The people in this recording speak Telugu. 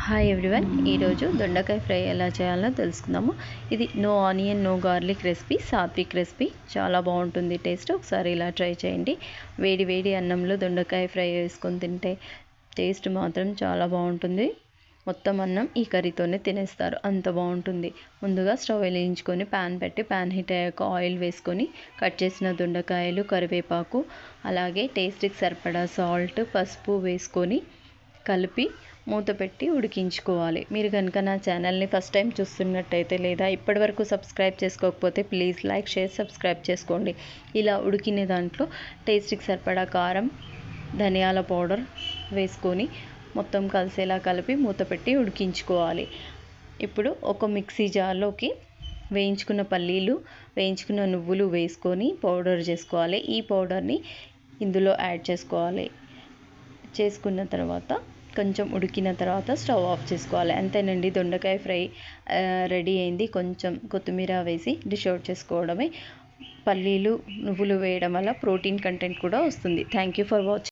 హాయ్ ఎవ్రీవన్, ఈరోజు దొండకాయ ఫ్రై ఎలా చేయాలో తెలుసుకుందాము. ఇది no onion no garlic recipe, sattvic recipe. చాలా బాగుంటుంది టేస్ట్. ఒకసారి ఇలా ట్రై చేయండి. వేడి వేడి అన్నంలో దొండకాయ ఫ్రై వేసుకొని తింటే టేస్ట్ మాత్రం చాలా బాగుంటుంది. మొత్తం అన్నం ఈ కర్రీతోనే తినేస్తారు, అంత బాగుంటుంది. ముందుగా స్టవ్ వెలిగించుకొని ప్యాన్ పెట్టి ప్యాన్ హీట్ అయ్యాక ఆయిల్ వేసుకొని కట్ చేసిన దొండకాయలు, కరివేపాకు, అలాగే టేస్ట్కి సరిపడా సాల్ట్, పసుపు వేసుకొని కలిపి మూత పెట్టి ఉడికించుకోవాలి. మీరు కనుక నా ఛానల్ని ఫస్ట్ టైం చూస్తున్నట్టయితే లేదా ఇప్పటివరకు సబ్స్క్రైబ్ చేసుకోకపోతే ప్లీజ్ లైక్, షేర్, సబ్స్క్రైబ్ చేసుకోండి. ఇలా ఉడికిన దాంట్లో టేస్ట్కి సరిపడా కారం, ధనియాల పౌడర్ వేసుకొని మొత్తం కలిసేలా కలిపి మూత పెట్టి ఉడికించుకోవాలి. ఇప్పుడు ఒక మిక్సీ జార్లోకి వేయించుకున్న పల్లీలు, వేయించుకున్న నువ్వులు వేసుకొని పౌడర్ చేసుకోవాలి. ఈ పౌడర్ని ఇందులో యాడ్ చేసుకోవాలి. చేసుకున్న తర్వాత కొంచెం ఉడికిన తర్వాత స్టవ్ ఆఫ్ చేసుకోవాలి. అంతేనండి, దొండకాయ ఫ్రై రెడీ అయింది. కొంచెం కొత్తిమీర వేసి డిష్ అవుట్ చేసుకోవడమే. పల్లీలు, నువ్వులు వేయడం వల్ల ప్రోటీన్ కంటెంట్ కూడా వస్తుంది. Thank you for watching.